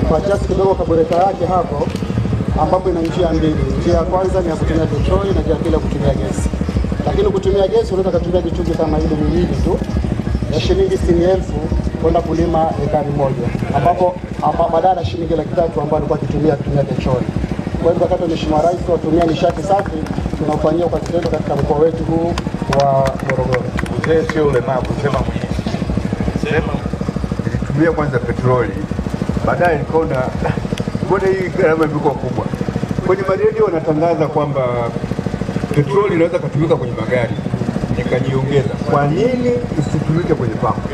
Kwa kiasi kidogo kaboreka yake hapo, ambapo ina njia mbili. Njia ya kwanza ni ya kutumia petroli na njia ya pili ya kutumia gesi. Lakini kutumia gesi unaweza kutumia mitungi kama ile miwili tu ya shilingi 60,000 kwenda kulima ekari moja, ambapo badala ya shilingi 300,000 ambayo alikuwa akitumia petroli. Kwa hivyo wakati Mheshimiwa Rais watumia nishati safi tunaufanyia kwa kitendo katika mkoa wetu huu wa Morogoro. Mzee sio ulemavu, sema mwenyewe. Sema nilitumia kwanza petroli, baadaye nikaona mbona hii gharama imekuwa kubwa. Kwenye maredio wanatangaza kwamba petroli inaweza kutumika kwenye magari, nikajiongeza, kwa nini isitumike kwenye pampu?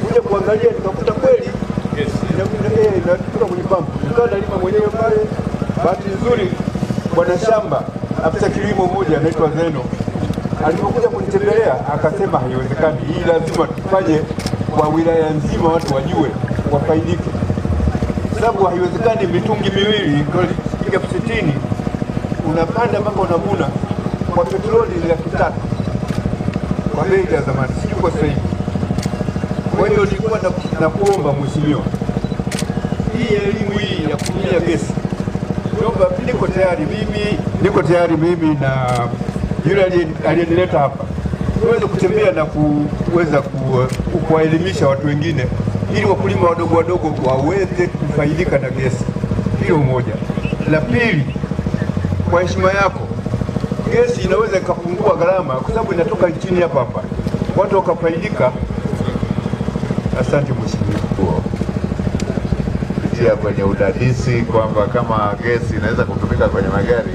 Kuja kuangalia nikakuta kweli inatumika kwenye pampu. Nikawa nalima mwenyewe pale. Bahati nzuri bwana shamba afisa kilimo mmoja anaitwa Zeno alipokuja kunitembelea akasema haiwezekani, hii lazima tufanye kwa wilaya nzima, watu wajue, wafaidike. Sababu haiwezekani mitungi miwili elfu 60 unapanda mpaka unavuna kwa petroli 300,000 kwa bei ya zamani, sio kwa sasa hivi. Kwa hiyo nilikuwa na kuomba mheshimiwa, hii elimu hii ya kutumia gesi, naomba, niko tayari mimi na yule aliyenileta hapa tuweze kutembea na kuweza kuwaelimisha watu wengine, ili wakulima wadogo wadogo waweze kufaidika na gesi. Hilo moja. La pili, kwa heshima yako, gesi inaweza ikapungua gharama kwa sababu inatoka nchini hapa, watu wakafaidika. Asante mheshimiwa. Kupitia kwenye udadisi kwamba kama gesi inaweza kutumika kwenye magari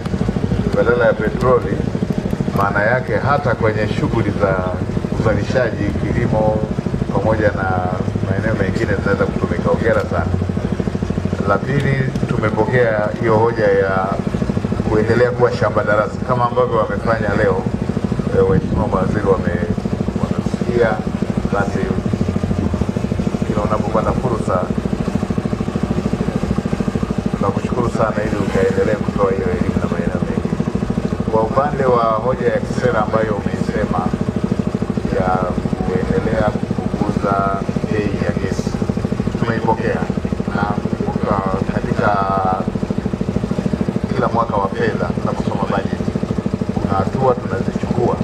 badala ya petroli, maana yake hata kwenye shughuli za uzalishaji, kilimo pamoja na maeneo mengine zinaweza kutumika. Hongera sana. La pili, tumepokea hiyo hoja ya kuendelea kuwa shamba darasa kama ambavyo wamefanya leo. Waheshimiwa mawaziri wamesikia, basi kila unapopata fursa tunakushukuru sana ili ukaendelee kutoa hiyo elimu na maeneo mengi. Kwa upande wa hoja ya kisera ambayo umeisema ya kuendelea kupunguza bei ya gesi, tumeipokea, na katika kila mwaka wa fedha tunaposoma bajeti kuna hatua tunazichukua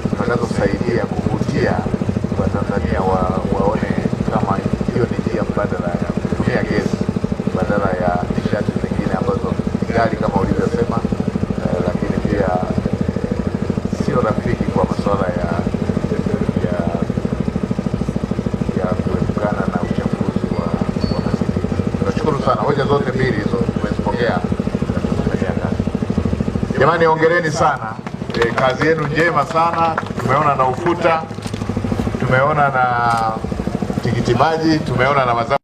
zitakazosaidia kuvutia Watanzania waone kama hiyo ni njia mbadala ya kutumia gesi badala ya nishati zingine ambazo gari kama ulivyosema, lakini pia sio rafiki kwa masuala ya kuepukana na uchafuzi wa mazingira. Tunashukuru sana, hoja zote mbili hizo tumezipokea na tutafanyia kazi. Jamani, hongereni sana, kazi yenu njema sana. Tumeona na ufuta, tumeona na tikiti maji, tumeona na mazao